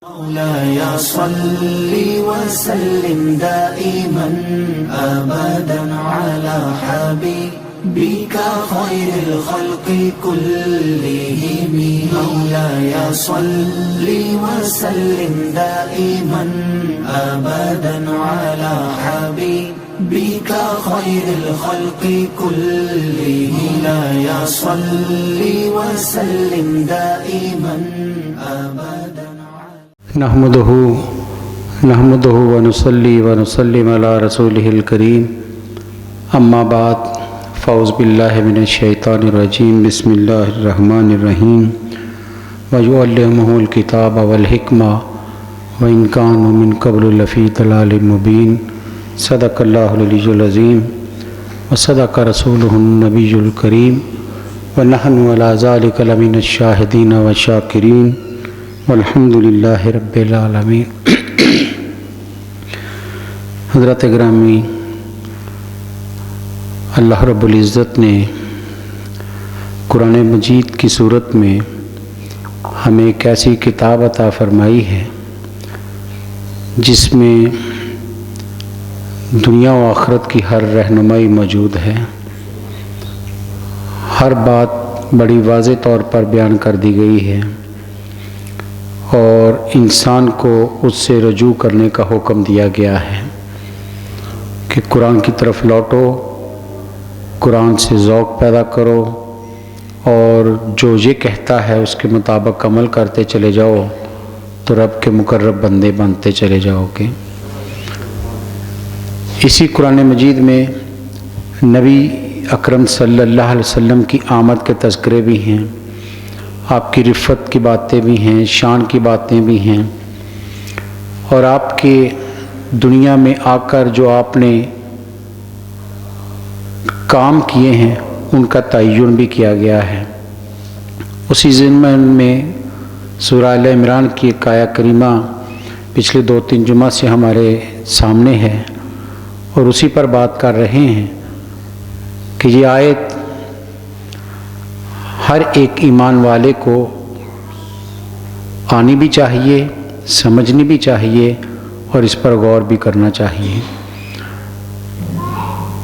مولاي صل وسلم دائما أبدا على حبيبك خير الخلق كلهم. مولاي صل وسلم دائما أبدا على حبيبك خير الخلق كلهم. مولاي صل وسلم دائما أبدا. نحمده ونصلي ونسلم على رسوله الكريم. اما بعد فاعوذ باللہ من الشیطان الرجیم. بسم اللہ الرحمن الرحیم. وَيُعَلِّمُهُ الْكِتَابَ وَالْحِكْمَةَ وَإِنْ كَانُوا مِنْ قَبْلُ لَفِي ضَلَالٍ مُبِينٍ. صدق اللہ العلی العظیم وصدق رسولہ النبی الکریم ونحن علی ذلک لمن الشاہدین والشاکرین والحمد للہ رب العالمین. حضرت گرامی، اللہ رب العزت نے قرآن مجید کی صورت میں ہمیں ایک ایسی کتاب عطا فرمائی ہے جس میں دنیا و آخرت کی ہر رہنمائی موجود ہے. ہر بات بڑی واضح طور پر بیان کر دی گئی ہے اور انسان کو اس سے رجوع کرنے کا حکم دیا گیا ہے کہ قرآن کی طرف لوٹو، قرآن سے ذوق پیدا کرو اور جو یہ کہتا ہے اس کے مطابق عمل کرتے چلے جاؤ تو رب کے مقرب بندے بنتے چلے جاؤ گے. اسی قرآن مجید میں نبی اکرم صلی اللہ علیہ وسلم کی آمد کے تذکرے بھی ہیں، آپ کی رفت کی باتیں بھی ہیں، شان کی باتیں بھی ہیں، اور آپ کے دنیا میں آ کر جو آپ نے کام کیے ہیں ان کا تعین بھی کیا گیا ہے. اسی ضمن میں سورہ آل عمران کی ایک آیہ کریمہ پچھلے 2-3 جمعہ سے ہمارے سامنے ہے اور اسی پر بات کر رہے ہیں کہ یہ آیت ہر ایک ایمان والے کو آنی بھی چاہیے، سمجھنی بھی چاہیے اور اس پر غور بھی کرنا چاہیے،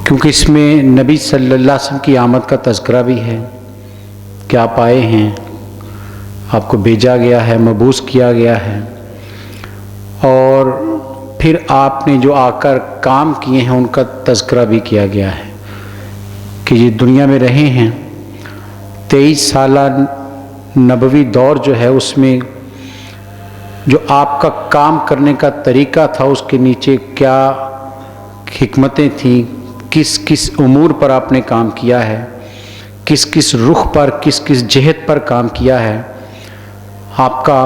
کیونکہ اس میں نبی صلی اللہ علیہ وسلم کی آمد کا تذکرہ بھی ہے کہ آپ آئے ہیں، آپ کو بھیجا گیا ہے، مبعوث کیا گیا ہے، اور پھر آپ نے جو آ کر کام کیے ہیں ان کا تذکرہ بھی کیا گیا ہے کہ یہ دنیا میں رہے ہیں. 23 سالہ نبوی دور جو ہے اس میں جو آپ کا کام کرنے کا طریقہ تھا، اس کے نیچے کیا حکمتیں تھیں، کس کس امور پر آپ نے کام کیا ہے، کس کس رخ پر، کس کس جہت پر کام کیا ہے. آپ کا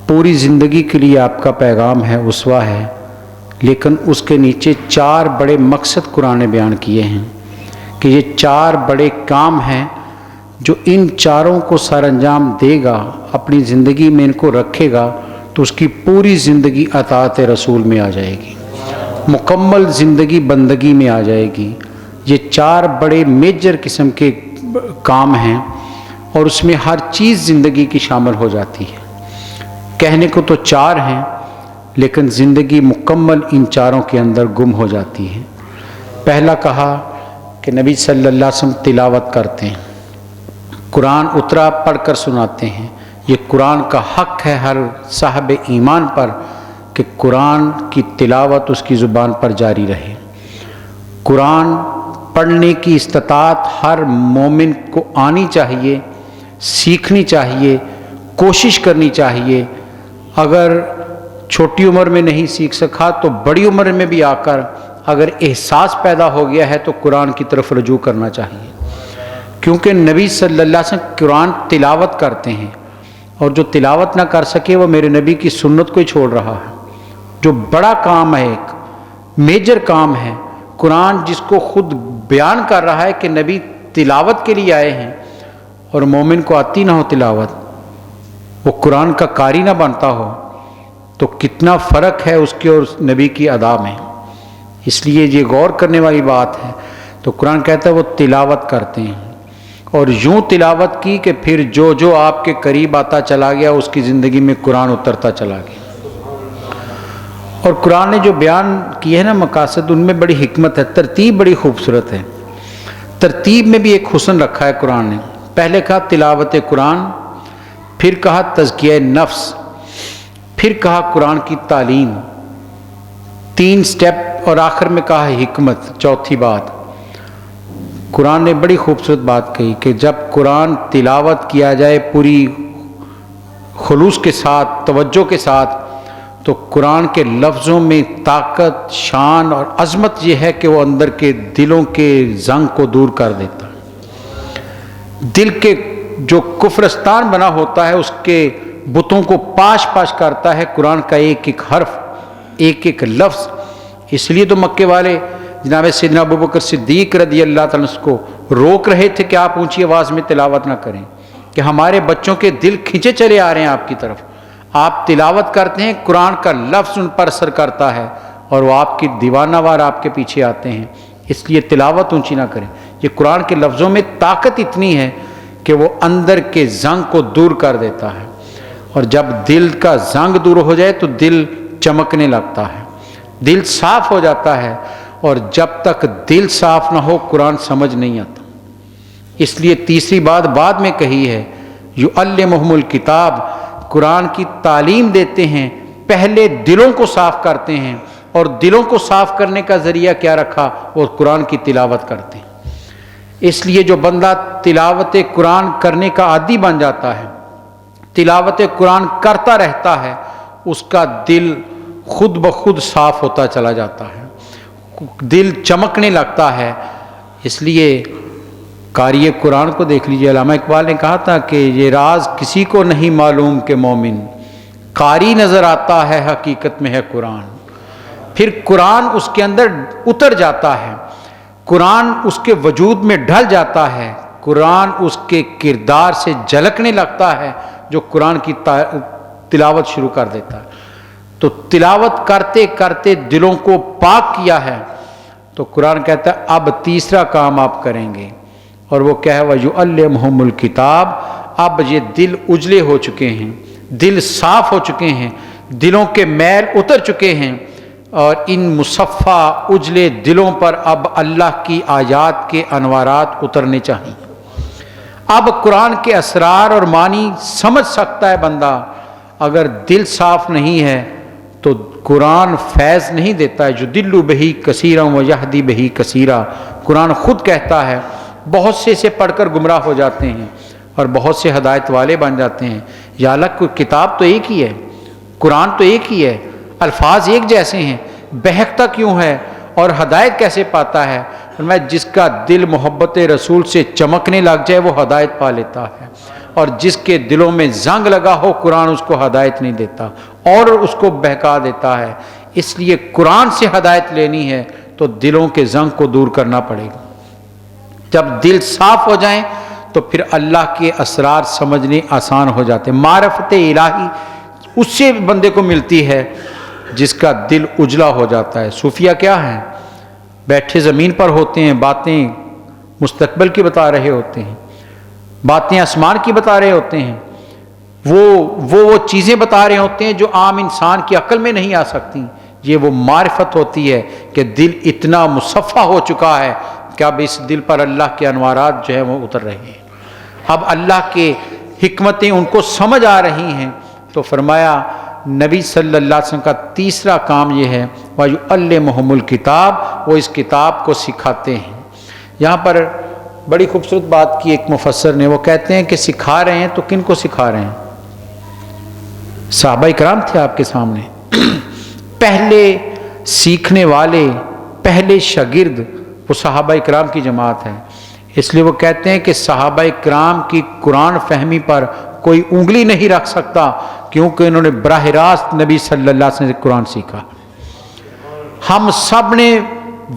پوری زندگی کے لیے آپ کا پیغام ہے، اسوہ ہے، لیکن اس کے نیچے 4 بڑے مقصد قرآن نے بیان کیے ہیں کہ یہ 4 بڑے کام ہیں جو ان 4 کو سر انجام دے گا، اپنی زندگی میں ان کو رکھے گا تو اس کی پوری زندگی اطاعت رسول میں آ جائے گی، مکمل زندگی بندگی میں آ جائے گی. یہ 4 بڑے میجر قسم کے کام ہیں اور اس میں ہر چیز زندگی کی شامل ہو جاتی ہے. کہنے کو تو 4 ہیں لیکن زندگی مکمل ان 4 کے اندر گم ہو جاتی ہے. پہلا کہا کہ نبی صلی اللہ علیہ وسلم تلاوت کرتے ہیں، قرآن اترا پڑھ کر سناتے ہیں. یہ قرآن کا حق ہے ہر صاحب ایمان پر کہ قرآن کی تلاوت اس کی زبان پر جاری رہے. قرآن پڑھنے کی استطاعت ہر مومن کو آنی چاہیے، سیکھنی چاہیے، کوشش کرنی چاہیے. اگر چھوٹی عمر میں نہیں سیکھ سکا تو بڑی عمر میں بھی آ کر اگر احساس پیدا ہو گیا ہے تو قرآن کی طرف رجوع کرنا چاہیے، کیونکہ نبی صلی اللہ علیہ وسلم قرآن تلاوت کرتے ہیں اور جو تلاوت نہ کر سکے وہ میرے نبی کی سنت کو ہی چھوڑ رہا ہے. جو بڑا کام ہے، ایک میجر کام ہے، قرآن جس کو خود بیان کر رہا ہے کہ نبی تلاوت کے لیے آئے ہیں اور مومن کو آتی نہ ہو تلاوت، وہ قرآن کا قاری نہ بنتا ہو، تو کتنا فرق ہے اس کے اور نبی کی ادا میں. اس لیے یہ غور کرنے والی بات ہے. تو قرآن کہتا ہے وہ تلاوت کرتے ہیں اور یوں تلاوت کی کہ پھر جو جو آپ کے قریب آتا چلا گیا اس کی زندگی میں قرآن اترتا چلا گیا۔ اور قرآن نے جو بیان کیے ہیں نا مقاصد، ان میں بڑی حکمت ہے، ترتیب بڑی خوبصورت ہے، ترتیب میں بھی ایک حسن رکھا ہے قرآن نے۔ پہلے کہا تلاوت قرآن، پھر کہا تزکیہ نفس، پھر کہا قرآن کی تعلیم، 3 سٹیپ، اور آخر میں کہا حکمت، چوتھی بات۔ قرآن نے بڑی خوبصورت بات کہی کہ جب قرآن تلاوت کیا جائے پوری خلوص کے ساتھ، توجہ کے ساتھ، تو قرآن کے لفظوں میں طاقت، شان اور عظمت یہ ہے کہ وہ اندر کے دلوں کے زنگ کو دور کر دیتا ہے۔ دل کے جو کفرستان بنا ہوتا ہے اس کے بتوں کو پاش پاش کرتا ہے قرآن کا ایک ایک حرف، ایک ایک لفظ۔ اس لیے تو مکے والے جناب سیدنا ابوبکر صدیق رضی اللہ تعالیٰ عنہ کو روک رہے تھے کہ آپ اونچی آواز میں تلاوت نہ کریں، کہ ہمارے بچوں کے دل کھینچے چلے آ رہے ہیں آپ کی طرف۔ آپ تلاوت کرتے ہیں، قرآن کا لفظ ان پر اثر کرتا ہے اور وہ آپ کی دیوانہ وار آپ کے پیچھے آتے ہیں، اس لیے تلاوت اونچی نہ کریں۔ یہ قرآن کے لفظوں میں طاقت اتنی ہے کہ وہ اندر کے زنگ کو دور کر دیتا ہے، اور جب دل کا زنگ دور ہو جائے تو دل چمکنے لگتا ہے، دل صاف ہو جاتا ہے، اور جب تک دل صاف نہ ہو قرآن سمجھ نہیں آتا۔ اس لیے تیسری بات بعد میں کہی ہے، یعلمہم الکتاب، قرآن کی تعلیم دیتے ہیں، پہلے دلوں کو صاف کرتے ہیں، اور دلوں کو صاف کرنے کا ذریعہ کیا رکھا؟ وہ قرآن کی تلاوت کرتے ہیں۔ اس لیے جو بندہ تلاوت قرآن کرنے کا عادی بن جاتا ہے، تلاوت قرآن کرتا رہتا ہے، اس کا دل خود بخود صاف ہوتا چلا جاتا ہے، دل چمکنے لگتا ہے۔ اس لیے قاری قرآن کو دیکھ لیجیے، علامہ اقبال نے کہا تھا کہ یہ راز کسی کو نہیں معلوم کہ مومن قاری نظر آتا ہے حقیقت میں ہے قرآن۔ پھر قرآن اس کے اندر اتر جاتا ہے، قرآن اس کے وجود میں ڈھل جاتا ہے، قرآن اس کے کردار سے جھلکنے لگتا ہے جو قرآن کی تلاوت شروع کر دیتا ہے۔ تو تلاوت کرتے کرتے دلوں کو پاک کیا ہے، تو قرآن کہتا ہے اب تیسرا کام آپ کریں گے، اور وہ کیا ہے؟ وَيُعَلِّمُهُمُ الْكِتَابَ۔ اب یہ دل اجلے ہو چکے ہیں، دل صاف ہو چکے ہیں، دلوں کے میل اتر چکے ہیں، اور ان مصفہ اجلے دلوں پر اب اللہ کی آیات کے انوارات اترنے چاہیے۔ اب قرآن کے اسرار اور معنی سمجھ سکتا ہے بندہ۔ اگر دل صاف نہیں ہے تو قرآن فیض نہیں دیتا ہے۔ یُضِلُّ بِهِ کثیرا وَیَہْدِی بِهِ کثیرا، قرآن خود کہتا ہے بہت سے اسے پڑھ کر گمراہ ہو جاتے ہیں اور بہت سے ہدایت والے بن جاتے ہیں۔ یا اللہ، کوئی کتاب تو ایک ہی ہے، قرآن تو ایک ہی ہے، الفاظ ایک جیسے ہیں، بہکتا کیوں ہے اور ہدایت کیسے پاتا ہے؟ فرمایا جس کا دل محبت رسول سے چمکنے لگ جائے وہ ہدایت پا لیتا ہے، اور جس کے دلوں میں زنگ لگا ہو قرآن اس کو ہدایت نہیں دیتا اور اس کو بہکا دیتا ہے۔ اس لیے قرآن سے ہدایت لینی ہے تو دلوں کے زنگ کو دور کرنا پڑے گا۔ جب دل صاف ہو جائیں تو پھر اللہ کے اسرار سمجھنے آسان ہو جاتے ہیں۔ معرفت الہی اس سے بندے کو ملتی ہے جس کا دل اجلا ہو جاتا ہے۔ صوفیہ کیا ہیں؟ بیٹھے زمین پر ہوتے ہیں، باتیں مستقبل کی بتا رہے ہوتے ہیں، باتیں آسمان کی بتا رہے ہوتے ہیں، وہ چیزیں بتا رہے ہوتے ہیں جو عام انسان کی عقل میں نہیں آ سکتی۔ یہ وہ معرفت ہوتی ہے کہ دل اتنا مصفہ ہو چکا ہے کہ اب اس دل پر اللہ کے انوارات جو ہیں وہ اتر رہے ہیں، اب اللہ کے حکمتیں ان کو سمجھ آ رہی ہیں۔ تو فرمایا نبی صلی اللہ علیہ وسلم کا تیسرا کام یہ ہے وَيُعَلِّمُهُمُ الْكِتَابَ، وہ اس کتاب کو سکھاتے ہیں۔ یہاں پر بڑی خوبصورت بات کی ایک مفسر نے، وہ کہتے ہیں کہ سکھا رہے ہیں تو کن کو سکھا رہے ہیں؟ صحابہ کرام تھے آپ کے سامنے، پہلے سیکھنے والے، پہلے شاگرد وہ صحابہ کرام کی جماعت ہے۔ اس لیے وہ کہتے ہیں کہ صحابہ کرام کی قرآن فہمی پر کوئی انگلی نہیں رکھ سکتا، کیونکہ انہوں نے براہ راست نبی صلی اللہ علیہ وسلم سے قرآن سیکھا۔ ہم سب نے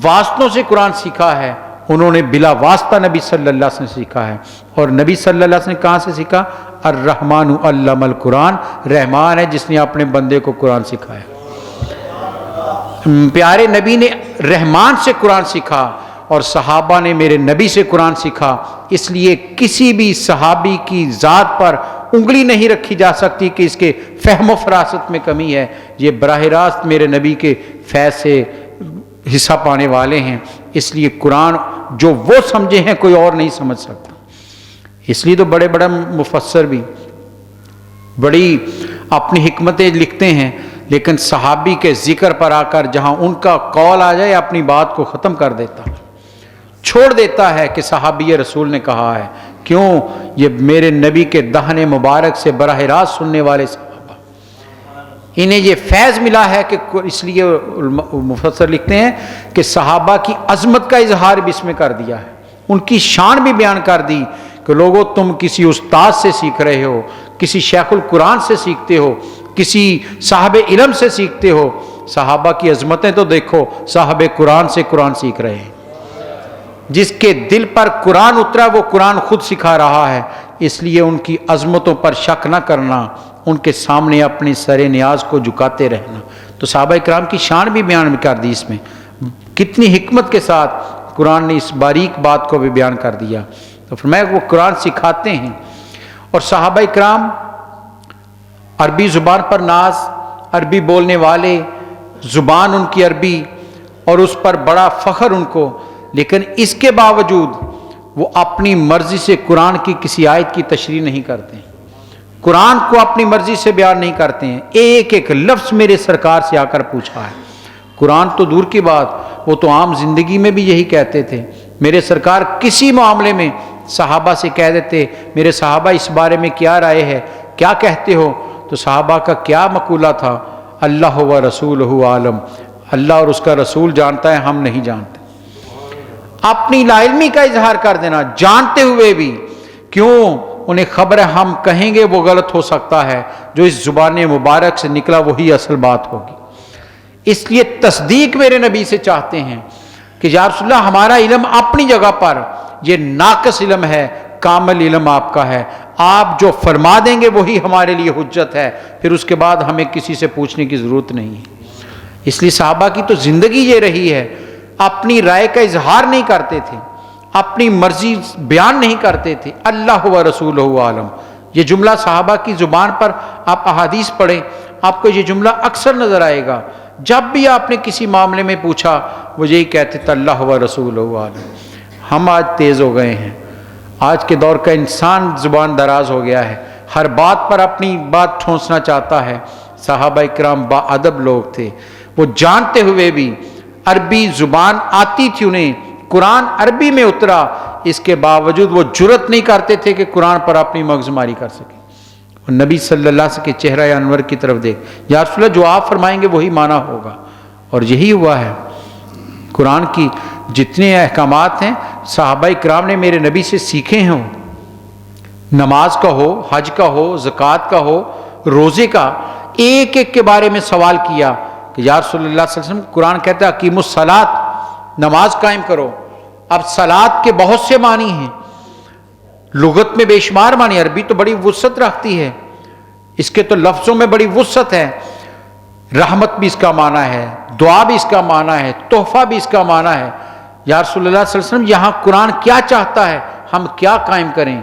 واسطوں سے قرآن سیکھا ہے، انہوں نے بلا واسطہ نبی صلی اللہ علیہ وسلم سے سیکھا ہے۔ اور نبی صلی اللہ علیہ وسلم نے کہاں سے سیکھا؟ الرحمن علم القرآن، رحمان ہے جس نے اپنے بندے کو قرآن سکھایا۔ پیارے نبی نے رحمان سے قرآن سیکھا، اور صحابہ نے میرے نبی سے قرآن سیکھا، اس لیے کسی بھی صحابی کی ذات پر انگلی نہیں رکھی جا سکتی کہ اس کے فہم و فراست میں کمی ہے۔ یہ براہ راست میرے نبی کے فیض سے حصہ پانے والے ہیں، اس لیے قرآن جو وہ سمجھے ہیں کوئی اور نہیں سمجھ سکتا۔ اس لیے تو بڑے بڑے مفسر بھی بڑی اپنی حکمتیں لکھتے ہیں، لیکن صحابی کے ذکر پر آ کر جہاں ان کا قول آ جائے اپنی بات کو ختم کر دیتا، چھوڑ دیتا ہے کہ صحابی رسول نے کہا ہے۔ کیوں؟ یہ میرے نبی کے دہن مبارک سے براہ راست سننے والے صحابہ، انہیں یہ فیض ملا ہے کہ اس لیے مفسر لکھتے ہیں کہ صحابہ کی عظمت کا اظہار بھی اس میں کر دیا ہے، ان کی شان بھی بیان کر دی کہ لوگوں تم کسی استاد سے سیکھ رہے ہو، کسی شیخ القرآن سے سیکھتے ہو، کسی صاحب علم سے سیکھتے ہو، صحابہ کی عظمتیں تو دیکھو، صاحب قرآن سے قرآن سیکھ رہے ہیں۔ جس کے دل پر قرآن اترا وہ قرآن خود سکھا رہا ہے، اس لیے ان کی عظمتوں پر شک نہ کرنا، ان کے سامنے اپنی سر نیاز کو جھکاتے رہنا۔ تو صحابہ کرام کی شان بھی بیان کر دی، اس میں کتنی حکمت کے ساتھ قرآن نے اس باریک بات کو بھی بیان کر دیا۔ تو فرمایا وہ قرآن سکھاتے ہیں، اور صحابہ کرام عربی زبان پر ناز، عربی بولنے والے، زبان ان کی عربی اور اس پر بڑا فخر ان کو، لیکن اس کے باوجود وہ اپنی مرضی سے قرآن کی کسی آیت کی تشریح نہیں کرتے، قرآن کو اپنی مرضی سے بیان نہیں کرتے ہیں۔ ایک ایک لفظ میرے سرکار سے آ کر پوچھا ہے، قرآن تو دور کی بات، وہ تو عام زندگی میں بھی یہی کہتے تھے۔ میرے سرکار کسی معاملے میں صحابہ سے کہہ دیتے، میرے صحابہ اس بارے میں کیا رائے ہے، کیا کہتے ہو؟ تو صحابہ کا کیا مقولہ تھا؟ اللہ و رسولہ عالم، اللہ اور اس کا رسول جانتا ہے، ہم نہیں جانتے۔ اپنی لا علمی کا اظہار کر دینا جانتے ہوئے بھی، کیوں؟ انہیں خبر ہے ہم کہیں گے وہ غلط ہو سکتا ہے، جو اس زبان مبارک سے نکلا وہی اصل بات ہوگی۔ اس لیے تصدیق میرے نبی سے چاہتے ہیں کہ یا رسول اللہ ہمارا علم اپنی جگہ پر یہ ناقص علم ہے، کامل علم آپ کا ہے، آپ جو فرما دیں گے وہی ہمارے لیے حجت ہے، پھر اس کے بعد ہمیں کسی سے پوچھنے کی ضرورت نہیں ہے۔ اس لیے صحابہ کی تو زندگی یہ رہی ہے، اپنی رائے کا اظہار نہیں کرتے تھے، اپنی مرضی بیان نہیں کرتے تھے، اللہ و رسولہ عالم۔ یہ جملہ صحابہ کی زبان پر آپ احادیث پڑھیں، آپ کو یہ جملہ اکثر نظر آئے گا۔ جب بھی آپ نے کسی معاملے میں پوچھا وہ یہی کہتے تھے اللہ و رسولہ عالم۔ ہم آج تیز ہو گئے ہیں، آج کے دور کا انسان زبان دراز ہو گیا ہے، ہر بات پر اپنی بات ٹھونسنا چاہتا ہے۔ صحابہ کرام با ادب لوگ تھے، وہ جانتے ہوئے بھی، عربی زبان آتی تھی انہیں، قرآن عربی میں اترا، اس کے باوجود وہ جرأت نہیں کرتے تھے کہ قرآن پر اپنی مغزماری کر سکیں۔ اور نبی صلی اللہ علیہ وسلم کے چہرہ انور کی طرف دیکھ، یا رسول اللہ جو آپ فرمائیں گے وہی مانا ہوگا، اور یہی ہوا ہے۔ قرآن کی جتنے احکامات ہیں صحابہ کرام نے میرے نبی سے سیکھے ہیں، نماز کا ہو، حج کا ہو، زکوٰۃ کا ہو، روزے کا، ایک ایک کے بارے میں سوال کیا کہ یا رسول اللہ صلی اللہ علیہ وسلم قرآن کہتا ہے اقیموا الصلاۃ، نماز قائم کرو۔ اب صلاۃ کے بہت سے معنی ہیں، لغت میں بے شمار معنی، عربی تو بڑی وسعت رکھتی ہے، اس کے تو لفظوں میں بڑی وسعت ہے، رحمت بھی اس کا معنی ہے، دعا بھی اس کا معنی ہے، تحفہ بھی اس کا معنی ہے۔ یا رسول اللہ صلی اللہ علیہ وسلم یہاں قرآن کیا چاہتا ہے، ہم کیا قائم کریں؟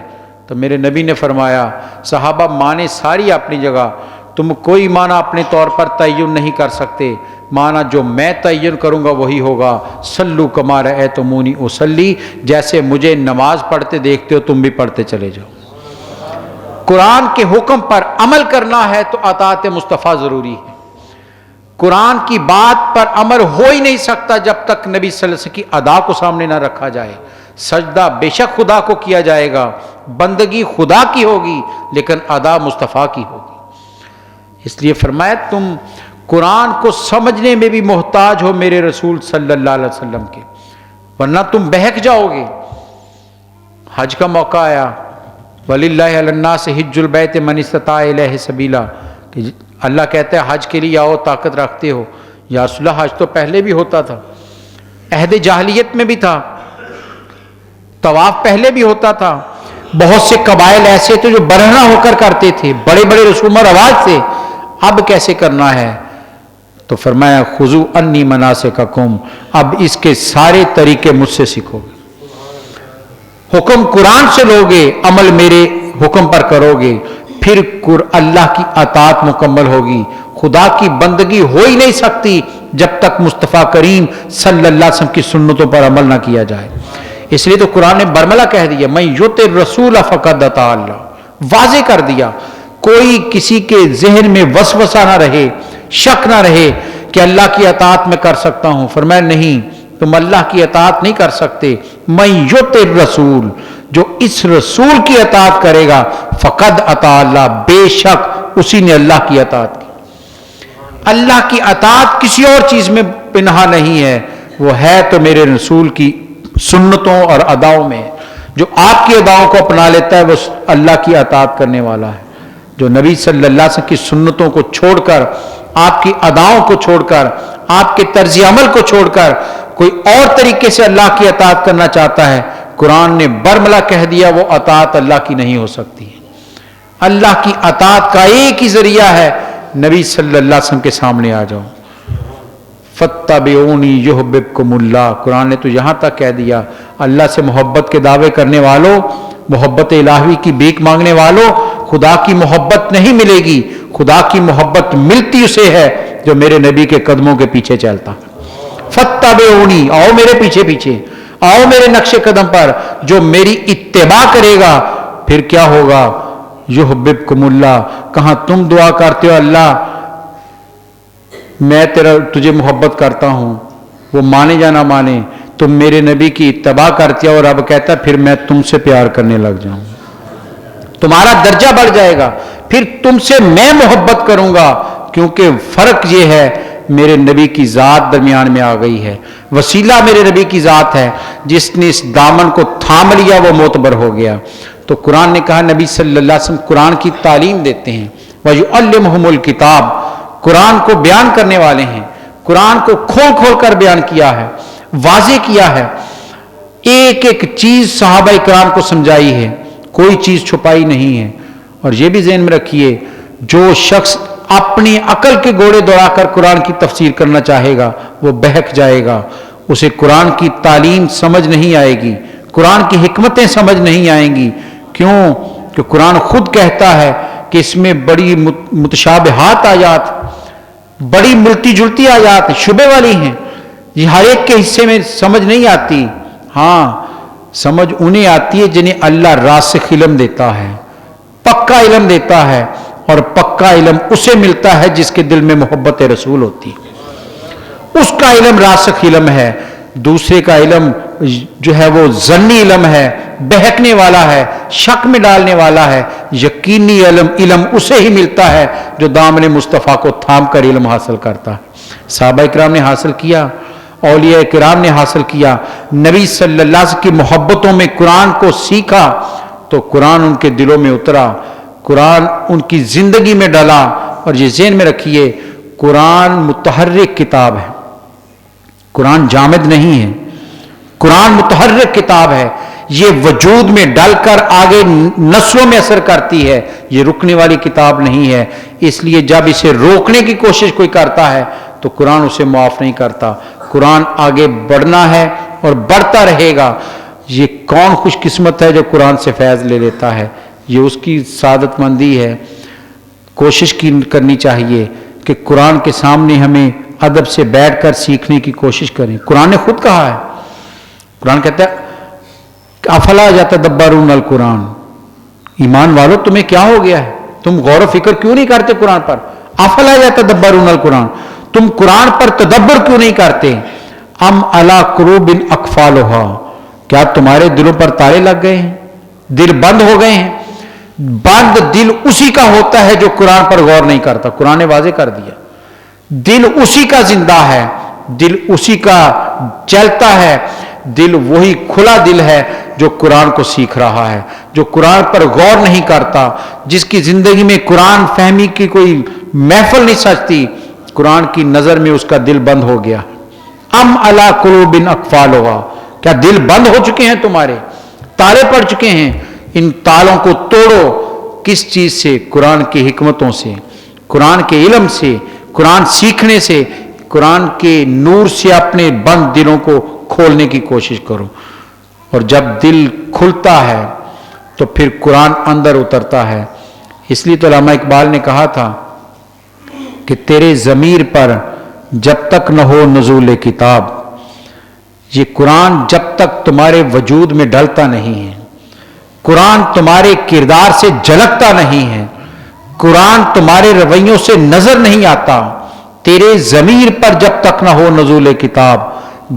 تو میرے نبی نے فرمایا صحابہ معنی ساری اپنی جگہ، تم کوئی معنی اپنے طور پر تعین نہیں کر سکتے، معنی جو میں تعین کروں گا وہی ہوگا۔ صلو کما رأیتمونی اصلی، جیسے مجھے نماز پڑھتے دیکھتے ہو تم بھی پڑھتے چلے جاؤ۔ قرآن کے حکم پر عمل کرنا ہے تو اطاعت مصطفیٰ ضروری ہے۔ قرآن کی بات پر عمل ہو ہی نہیں سکتا جب تک نبی صلی اللہ علیہ وسلم کی ادا کو سامنے نہ رکھا جائے۔ سجدہ بے شک خدا کو کیا جائے گا، بندگی خدا کی ہوگی، لیکن ادا مصطفیٰ کی ہوگی۔ اس لیے فرمایا تم قرآن کو سمجھنے میں بھی محتاج ہو میرے رسول صلی اللہ علیہ وسلم کے، ورنہ تم بہک جاؤ گے۔ حج کا موقع آیا، وَلِلَّهِ عَلَى النَّاسِ حِجُّ الْبَيْتِ مَنِ اسْتَطَاعَ إِلَيْهِ سَبِيلًا، کہ اللہ کہتا ہے حج کے لیے آؤ طاقت رکھتے ہو۔ یا رسول اللہ حج تو پہلے بھی ہوتا تھا، عہد جاہلیت میں بھی تھا، طواف پہلے بھی ہوتا تھا، بہت سے قبائل ایسے تھے جو برہنہ ہو کر کرتے تھے، بڑے بڑے رسوم و رواج تھے، اب کیسے کرنا ہے؟ تو فرمایا خذو انی مناسککم، اب اس کے سارے طریقے مجھ سے سیکھو گے، حکم قرآن سے لوگے، عمل میرے حکم پر کرو گے، پھر اللہ کی اطاعت مکمل ہوگی۔ خدا کی بندگی ہو ہی نہیں سکتی جب تک مصطفیٰ کریم صلی اللہ علیہ وسلم کی سنتوں پر عمل نہ کیا جائے۔ اس لیے تو قرآن نے برملا کہہ دیا من یطع الرسول فقد اطاع اللہ، واضح کر دیا، کوئی کسی کے ذہن میں وسوسہ نہ رہے، شک نہ رہے کہ اللہ کی اطاعت میں کر سکتا ہوں۔ فرمایا نہیں، تم اللہ کی اطاعت نہیں کر سکتے، من یطع الرسول، جو اس رسول کی اطاعت کرے گا فقد اطاع اللہ، بے شک اسی نے اللہ کی اطاعت کی۔ اللہ کی اطاعت کسی اور چیز میں پنہا نہیں ہے، وہ ہے تو میرے رسول کی سنتوں اور اداؤں میں۔ جو آپ کی اداؤں کو اپنا لیتا ہے وہ اللہ کی اطاعت کرنے والا ہے۔ جو نبی صلی اللہ علیہ وسلم کی سنتوں کو چھوڑ کر، آپ کی اداؤں کو چھوڑ کر، آپ کے طرز عمل کو چھوڑ کر کوئی اور طریقے سے اللہ کی اطاعت کرنا چاہتا ہے، قرآن نے برملا کہہ دیا وہ اطاعت اللہ کی نہیں ہو سکتی۔ اللہ کی اطاعت کا ایک ہی ذریعہ ہے، نبی صلی اللہ علیہ وسلم کے سامنے آ جاؤ۔ فَاتَّبِعُونِي يُحْبِبْكُمُ اللَّهُ، قرآن نے تو یہاں تک کہہ دیا اللہ سے محبت کے دعوے کرنے والوں، محبت الہی کی بھیک مانگنے والوں، خدا کی محبت نہیں ملے گی، خدا کی محبت ملتی اسے ہے جو میرے نبی کے قدموں کے پیچھے چلتا۔ فَاتَّبِعُونِي، آؤ میرے پیچھے پیچھے، آؤ میرے نقش قدم پر، جو میری اتباع کرے گا پھر کیا ہوگا؟ یحببکم اللہ، کہاں تم دعا کرتے ہو اللہ میں تجھے محبت کرتا ہوں، وہ مانے یا نہ مانے، تم میرے نبی کی اتباع کرتے ہو اور اب کہتا ہے پھر میں تم سے پیار کرنے لگ جاؤں، تمہارا درجہ بڑھ جائے گا، پھر تم سے میں محبت کروں گا، کیونکہ فرق یہ ہے میرے نبی کی ذات درمیان میں آ گئی ہے، وسیلہ میرے نبی کی ذات ہے، جس نے اس دامن کو تھام لیا وہ معتبر ہو گیا۔ تو قرآن نے کہا نبی صلی اللہ علیہ وسلم قرآن کی تعلیم دیتے ہیں، وَيُعَلِّمُهُمُ الْكِتَابَ، قرآن کو بیان کرنے والے ہیں، قرآن کو کھول کھول کر بیان کیا ہے، واضح کیا ہے، ایک ایک چیز صحابہ کرام کو سمجھائی ہے، کوئی چیز چھپائی نہیں ہے۔ اور یہ بھی ذہن میں رکھیے جو شخص اپنی عقل کے گھوڑے دوڑا کر قرآن کی تفسیر کرنا چاہے گا وہ بہک جائے گا، اسے قرآن کی تعلیم سمجھ نہیں آئے گی، قرآن کی حکمتیں سمجھ نہیں آئیں گی۔ کیوں کہ قرآن خود کہتا ہے کہ اس میں بڑی متشابہات آیات، بڑی ملتی جلتی آیات شبہ والی ہیں، یہ ہر ایک کے حصے میں سمجھ نہیں آتی، ہاں سمجھ انہیں آتی ہے جنہیں اللہ راسخ علم دیتا ہے، پکا علم دیتا ہے، اور پکا علم اسے ملتا ہے جس کے دل میں محبت رسول ہوتی ہے، اس کا علم راسخ علم ہے۔ دوسرے کا علم جو ہے وہ ظنی علم ہے، بہکنے والا ہے، شک میں ڈالنے والا ہے۔ یقینی علم اسے ہی ملتا ہے جو دامن مصطفیٰ کو تھام کر علم حاصل کرتا ہے۔ صحابہ کرام نے حاصل کیا، اولیاء کرام نے حاصل کیا، نبی صلی اللہ علیہ وسلم کی محبتوں میں قرآن کو سیکھا تو قرآن ان کے دلوں میں اترا، قرآن ان کی زندگی میں ڈلا۔ اور یہ ذہن میں رکھیے قرآن متحرک کتاب ہے، قرآن جامد نہیں ہے، قرآن متحرک کتاب ہے، یہ وجود میں ڈل کر آگے نسلوں میں اثر کرتی ہے، یہ رکنے والی کتاب نہیں ہے۔ اس لیے جب اسے روکنے کی کوشش کوئی کرتا ہے تو قرآن اسے معاف نہیں کرتا، قرآن آگے بڑھنا ہے اور بڑھتا رہے گا۔ یہ کون خوش قسمت ہے جو قرآن سے فیض لے لیتا ہے، یہ اس کی سعادت مندی ہے۔ کوشش کرنی چاہیے کہ قرآن کے سامنے ہمیں ادب سے بیٹھ کر سیکھنے کی کوشش کریں۔ قرآن نے خود کہا ہے، قرآن کہتا ہے افلا یتدبرون القرآن، ایمان والو تمہیں کیا ہو گیا ہے، تم غور و فکر کیوں نہیں کرتے قرآن پر؟ افلا یتدبرون القرآن، تم قرآن پر تدبر کیوں نہیں کرتے؟ ام علی قلوب اقفالھا، کیا تمہارے دلوں پر تالے لگ گئے ہیں، دل بند ہو گئے ہیں؟ بند دل اسی کا ہوتا ہے جو قرآن پر غور نہیں کرتا۔ قرآن نے واضح کر دیا دل اسی کا زندہ ہے، دل اسی کا چلتا ہے، دل وہی کھلا دل ہے جو قرآن کو سیکھ رہا ہے، جو قرآن پر غور نہیں کرتا، جس کی زندگی میں قرآن فہمی کی کوئی محفل نہیں سجتی، قرآن کی نظر میں اس کا دل بند ہو گیا۔ ام علی قلوب اقفالھا، کیا دل بند ہو چکے ہیں تمہارے، تالے پڑ چکے ہیں؟ ان تالوں کو توڑو، کس چیز سے؟ قرآن کی حکمتوں سے، قرآن کے علم سے، قرآن سیکھنے سے، قرآن کے نور سے اپنے بند دلوں کو کھولنے کی کوشش کرو، اور جب دل کھلتا ہے تو پھر قرآن اندر اترتا ہے۔ اس لیے تو علامہ اقبال نے کہا تھا کہ تیرے ضمیر پر جب تک نہ ہو نزول کتاب، یہ قرآن جب تک تمہارے وجود میں ڈلتا نہیں ہے، قرآن تمہارے کردار سے جھلکتا نہیں ہے، قرآن تمہارے رویوں سے نظر نہیں آتا، تیرے ضمیر پر جب تک نہ ہو نزول کتاب،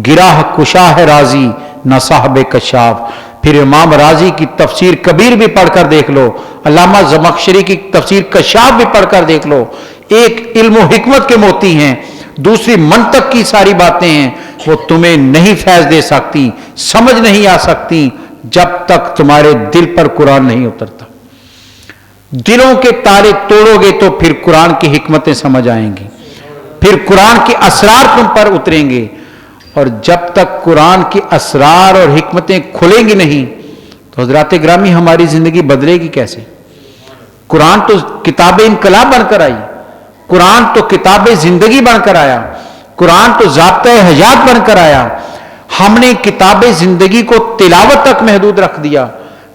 گراہ کشا ہے رازی نہ صاحب کشاف۔ پھر امام رازی کی تفسیر کبیر بھی پڑھ کر دیکھ لو، علامہ زمخشری کی تفسیر کشاف بھی پڑھ کر دیکھ لو، ایک علم و حکمت کے موتی ہیں، دوسری منطق کی ساری باتیں ہیں، وہ تمہیں نہیں فیض دے سکتی، سمجھ نہیں آ سکتی جب تک تمہارے دل پر قرآن نہیں اترتا۔ دلوں کے تالے توڑو گے تو پھر قرآن کی حکمتیں سمجھ آئیں گی، پھر قرآن کے اسرار تم پر اتریں گے، اور جب تک قرآن کے اسرار اور حکمتیں کھلیں گی نہیں تو حضرات گرامی ہماری زندگی بدلے گی کیسے؟ قرآن تو کتاب انقلاب بن کر آئی، قرآن تو کتاب زندگی بن کر آیا، قرآن تو ضابطۂ حیات بن کر آیا۔ ہم نے کتاب زندگی کو تلاوت تک محدود رکھ دیا،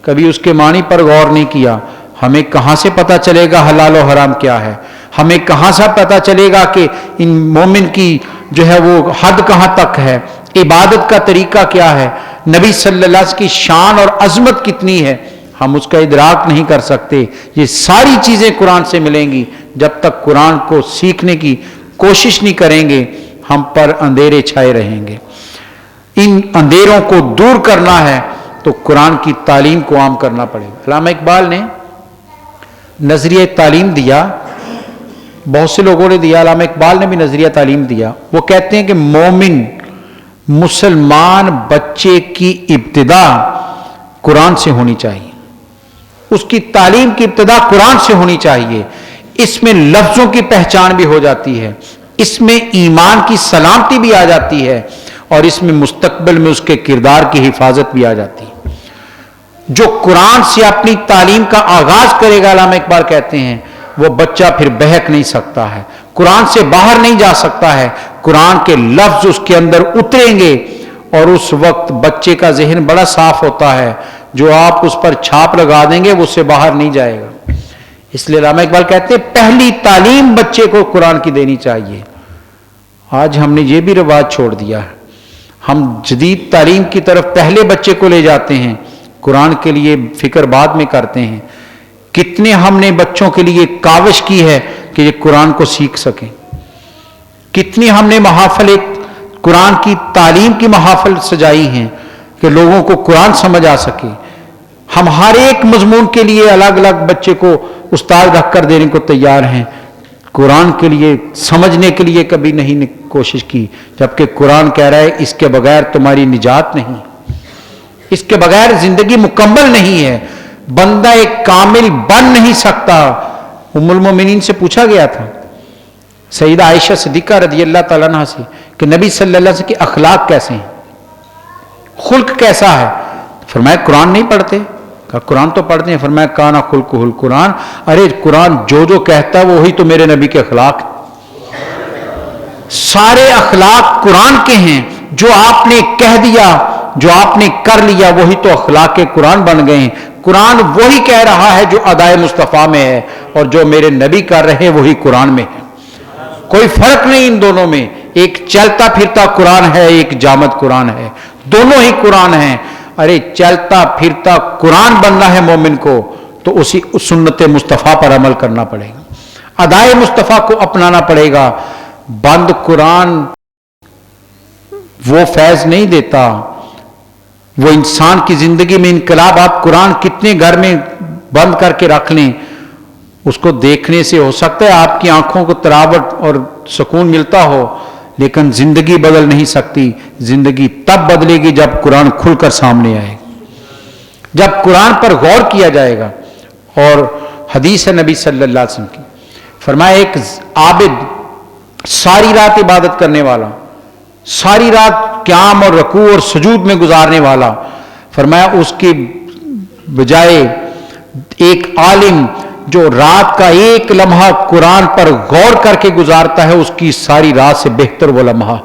کبھی اس کے معنی پر غور نہیں کیا۔ ہمیں کہاں سے پتہ چلے گا حلال و حرام کیا ہے؟ ہمیں کہاں سے پتہ چلے گا کہ ان مومن کی جو ہے وہ حد کہاں تک ہے، عبادت کا طریقہ کیا ہے، نبی صلی اللہ علیہ وسلم کی شان اور عظمت کتنی ہے؟ ہم اس کا ادراک نہیں کر سکتے۔ یہ ساری چیزیں قرآن سے ملیں گی، جب تک قرآن کو سیکھنے کی کوشش نہیں کریں گے ہم پر اندھیرے چھائے رہیں گے۔ ان اندھیروں کو دور کرنا ہے تو قرآن کی تعلیم کو عام کرنا پڑے گا۔ علامہ اقبال نے نظریہ تعلیم دیا، بہت سے لوگوں نے دیا، علامہ اقبال نے بھی نظریہ تعلیم دیا۔ وہ کہتے ہیں کہ مومن مسلمان بچے کی ابتدا قرآن سے ہونی چاہیے، اس کی تعلیم کی ابتدا قرآن سے ہونی چاہیے۔ اس میں لفظوں کی پہچان بھی ہو جاتی ہے، اس میں ایمان کی سلامتی بھی آ جاتی ہے، اور اس میں مستقبل میں اس کے کردار کی حفاظت بھی آ جاتی ہے۔ جو قرآن سے اپنی تعلیم کا آغاز کرے گا، علامہ اقبال کہتے ہیں، وہ بچہ پھر بہک نہیں سکتا ہے، قرآن سے باہر نہیں جا سکتا ہے۔ قرآن کے لفظ اس کے اندر اتریں گے اور اس وقت بچے کا ذہن بڑا صاف ہوتا ہے، جو آپ اس پر چھاپ لگا دیں گے وہ اس سے باہر نہیں جائے گا۔ اس لیے علامہ اقبال کہتے ہیں پہلی تعلیم بچے کو قرآن کی دینی چاہیے۔ آج ہم نے یہ بھی رواج چھوڑ دیا ہے، ہم جدید تعلیم کی طرف پہلے بچے کو لے جاتے ہیں، قرآن کے لیے فکر بعد میں کرتے ہیں۔ کتنے ہم نے بچوں کے لیے کاوش کی ہے کہ یہ قرآن کو سیکھ سکیں، کتنی ہم نے محافل قرآن کی تعلیم کی محافل سجائی ہیں کہ لوگوں کو قرآن سمجھ آ سکے۔ ہم ہر ایک مضمون کے لیے الگ الگ بچے کو استاد رکھ کر دینے کو تیار ہیں، قرآن کے لیے سمجھنے کے لیے کبھی نہیں کوشش کی، جبکہ قرآن کہہ رہا ہے اس کے بغیر تمہاری نجات نہیں، اس کے بغیر زندگی مکمل نہیں ہے، بندہ ایک کامل بن نہیں سکتا۔ ام المومنین سے پوچھا گیا تھا، سیدہ عائشہ صدیقہ رضی اللہ تعالیٰ عنہ سے، کہ نبی صلی اللہ علیہ وسلم کے اخلاق کیسے ہیں، خلق کیسا ہے؟ فرمایا قرآن نہیں پڑھتے؟ کہا قرآن تو پڑھتے ہیں۔ فرمایا کانا خلقہ القرآن، ارے قرآن جو کہتا ہے وہی تو میرے نبی کے اخلاق، سارے اخلاق قرآن کے ہیں، جو آپ نے کہہ دیا، جو آپ نے کر لیا، وہی تو اخلاق کے قرآن بن گئے ہیں۔ قرآن وہی کہہ رہا ہے جو ادائے مصطفیٰ میں ہے، اور جو میرے نبی کر رہے ہیں وہی قرآن میں ہے، کوئی فرق نہیں ان دونوں میں۔ ایک چلتا پھرتا قرآن ہے، ایک جامد قرآن ہے، دونوں ہی قرآن ہیں۔ ارے چلتا پھرتا قرآن بننا ہے مومن کو تو اسی سنت مصطفیٰ پر عمل کرنا پڑے گا، ادائے مصطفیٰ کو اپنانا پڑے گا۔ بند قرآن وہ فیض نہیں دیتا، وہ انسان کی زندگی میں انقلاب۔ آپ قرآن کتنے گھر میں بند کر کے رکھ لیں، اس کو دیکھنے سے ہو سکتا ہے آپ کی آنکھوں کو تراوٹ اور سکون ملتا ہو، لیکن زندگی بدل نہیں سکتی۔ زندگی تب بدلے گی جب قرآن کھل کر سامنے آئے، جب قرآن پر غور کیا جائے گا۔ اور حدیث ہے نبی صلی اللہ علیہ وسلم کی، فرمایا ایک عابد، ساری رات عبادت کرنے والا، ساری رات قیام اور رکوع اور سجود میں گزارنے والا، فرمایا اس کی بجائے ایک عالم جو رات کا ایک لمحہ قرآن پر غور کر کے گزارتا ہے اس کی ساری رات سے بہتر وہ لمحہ.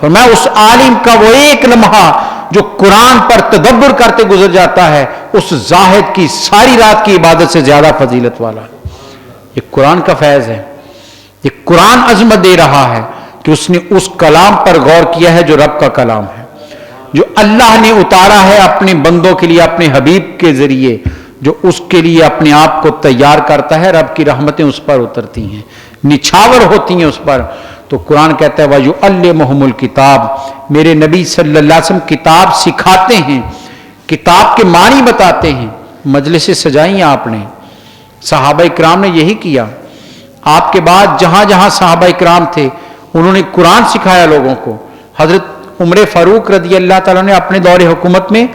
اور میں اس عالم کا وہ ایک لمحہ جو قرآن پر تدبر کرتے گزر جاتا ہے اس زاہد کی ساری رات کی عبادت سے زیادہ فضیلت والا. یہ قرآن کا فیض ہے. یہ قرآن عظمت دے رہا ہے کہ اس نے اس کلام پر غور کیا ہے جو رب کا کلام ہے, جو اللہ نے اتارا ہے اپنے بندوں کے لیے اپنے حبیب کے ذریعے, جو اس کے لیے اپنے آپ کو تیار کرتا ہے. رب کی رحمتیں اس پر اترتی ہیں, نچھاور ہوتی ہیں اس پر. تو قرآن کہتا ہے وَيُعَلِّمُهُمُ الْكِتَابَ, میرے نبی صلی اللہ علیہ وسلم کتاب سکھاتے ہیں, کتاب کے معنی بتاتے ہیں. مجلسیں سجائیں آپ نے, صحابہ کرام نے یہی کیا. آپ کے بعد جہاں جہاں صحابہ کرام تھے انہوں نے قرآن سکھایا لوگوں کو. حضرت عمر فاروق رضی اللہ تعالیٰ نے اپنے دور حکومت میں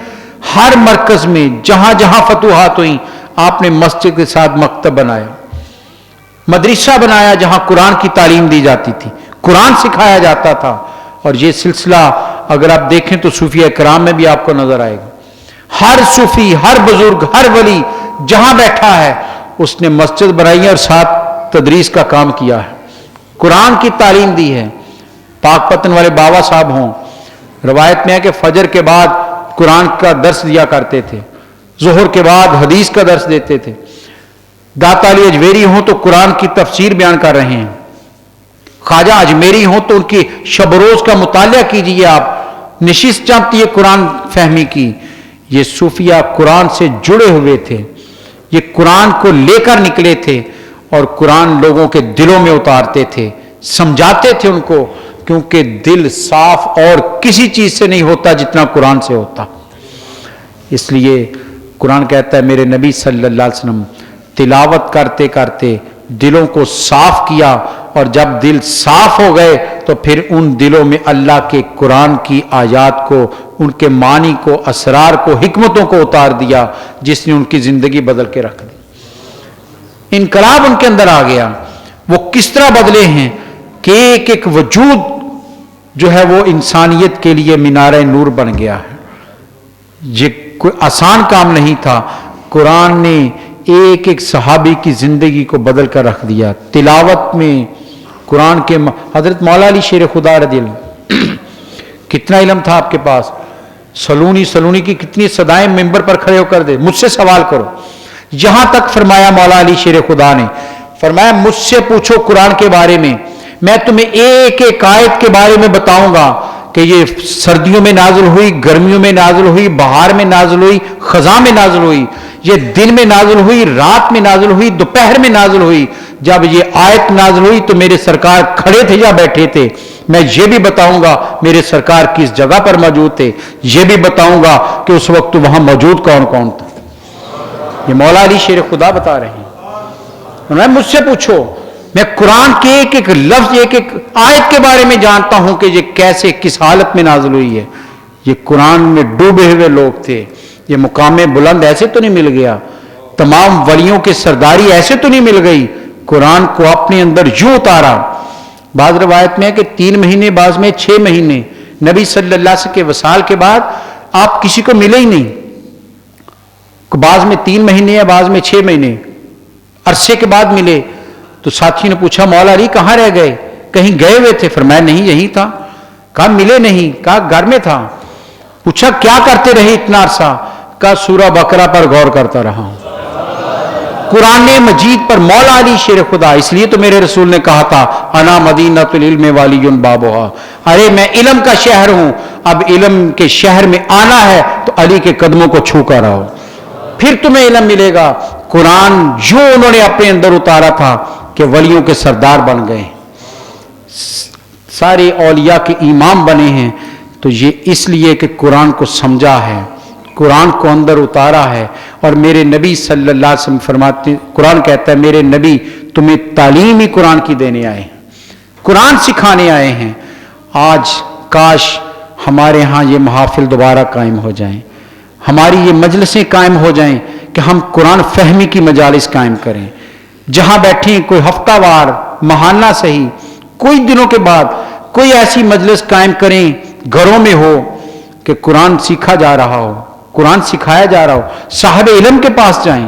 ہر مرکز میں جہاں جہاں فتوحات ہوئیں آپ نے مسجد کے ساتھ مکتب بنایا, مدرسہ بنایا جہاں قرآن کی تعلیم دی جاتی تھی, قرآن سکھایا جاتا تھا. اور یہ سلسلہ اگر آپ دیکھیں تو صوفیہ کرام میں بھی آپ کو نظر آئے گا. ہر صوفی, ہر بزرگ, ہر ولی جہاں بیٹھا ہے اس نے مسجد بنائی ہے اور ساتھ تدریس کا کام کیا ہے, قرآن کی تعلیم دی ہے. پاک پتن والے بابا صاحب ہوں, روایت میں ہے کہ فجر کے بعد قرآن کا درس دیا کرتے تھے, ظہر کے بعد حدیث کا درس دیتے تھے. داتا علی اجمیری ہوں تو قرآن کی تفسیر بیان کر رہے ہیں. خواجہ اجمیری ہوں تو ان کی شب روز کا مطالعہ کیجئے آپ, نشست چاہتی ہے قرآن فہمی کی. یہ صوفیہ قرآن سے جڑے ہوئے تھے, یہ قرآن کو لے کر نکلے تھے اور قرآن لوگوں کے دلوں میں اتارتے تھے, سمجھاتے تھے ان کو, کیونکہ دل صاف اور کسی چیز سے نہیں ہوتا جتنا قرآن سے ہوتا. اس لیے قرآن کہتا ہے میرے نبی صلی اللہ علیہ وسلم تلاوت کرتے کرتے دلوں کو صاف کیا, اور جب دل صاف ہو گئے تو پھر ان دلوں میں اللہ کے قرآن کی آیات کو, ان کے معنی کو, اسرار کو, حکمتوں کو اتار دیا جس نے ان کی زندگی بدل کے رکھ دی. انقلاب ان کے اندر آ گیا. وہ کس طرح بدلے ہیں کہ ایک ایک وجود جو ہے وہ انسانیت کے لیے مینارہ نور بن گیا ہے. یہ کوئی آسان کام نہیں تھا. قرآن نے ایک ایک صحابی کی زندگی کو بدل کر رکھ دیا. تلاوت میں قرآن کے حضرت مولا علی شیر خدا رضی اللہ کتنا علم تھا آپ کے پاس. سلونی کی کتنی صدائیں ممبر پر کھڑے ہو کر دے, مجھ سے سوال کرو. یہاں تک فرمایا مولا علی شیر خدا نے, فرمایا مجھ سے پوچھو قرآن کے بارے میں تمہیں ایک ایک آیت کے بارے میں بتاؤں گا کہ یہ سردیوں میں نازل ہوئی, گرمیوں میں نازل ہوئی, بہار میں نازل ہوئی, خزاں میں نازل ہوئی, یہ دن میں نازل ہوئی, رات میں نازل ہوئی, دوپہر میں نازل ہوئی. جب یہ آیت نازل ہوئی تو میرے سرکار کھڑے تھے یا بیٹھے تھے. میں یہ بھی بتاؤں گا میرے سرکار کس جگہ پر موجود تھے, یہ بھی بتاؤں گا کہ اس وقت وہاں موجود کون کون تھا. یہ مولا علی شیر خدا بتا رہے ہیں. مجھ سے پوچھو, میں قرآن کے ایک ایک لفظ, ایک ایک آیت کے بارے میں جانتا ہوں کہ یہ کیسے کس حالت میں نازل ہوئی ہے. یہ قرآن میں ڈوبے ہوئے لوگ تھے. یہ مقام بلند ایسے تو نہیں مل گیا, تمام ولیوں کے سرداری ایسے تو نہیں مل گئی. قرآن کو اپنے اندر یوں اتارا. بعض روایت میں ہے کہ 3 مہینے, بعض میں 6 مہینے نبی صلی اللہ علیہ وسلم کے وصال کے بعد آپ کسی کو ملے ہی نہیں. بعض میں 3 مہینے, بعض میں 6 مہینے عرصے کے بعد ملے. تو ساتھی نے پوچھا مولا علی کہاں رہ گئے, کہیں گئے ہوئے تھے؟ فرمایا نہیں یہی تھا. کہا ملے نہیں؟ کہا گھر میں تھا. پوچھا کیا کرتے رہے اتنا عرصہ؟ کہا سورہ بقرہ پر غور کرتا رہا ہوں. قرآن مجید پر. مولا علی شیر خدا. اس لیے تو میرے رسول نے کہا تھا انا مدینۃ العلم والی بابھا, ارے میں علم کا شہر ہوں. اب علم کے شہر میں آنا ہے تو علی کے قدموں کو چھو کر آؤ, پھر تمہیں علم ملے گا. قرآن جو انہوں نے اپنے اندر اتارا تھا کہ ولیوں کے سردار بن گئے, سارے اولیاء کے امام بنے ہیں. تو یہ اس لیے کہ قرآن کو سمجھا ہے, قرآن کو اندر اتارا ہے. اور میرے نبی صلی اللہ علیہ وسلم فرماتے, قرآن کہتا ہے میرے نبی تمہیں تعلیم ہی قرآن کی دینے آئے ہیں, قرآن سکھانے آئے ہیں. آج کاش ہمارے ہاں یہ محافل دوبارہ قائم ہو جائیں, ہماری یہ مجلسیں قائم ہو جائیں کہ ہم قرآن فہمی کی مجالس قائم کریں. جہاں بیٹھیں کوئی ہفتہ وار, ماہانہ صحیح, کوئی دنوں کے بعد کوئی ایسی مجلس قائم کریں گھروں میں ہو کہ قرآن سیکھا جا رہا ہو, قرآن سکھایا جا رہا ہو. صاحب علم کے پاس جائیں,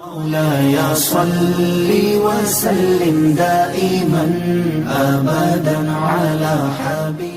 مولاي صل وسلم دائما أبدا على حبيبك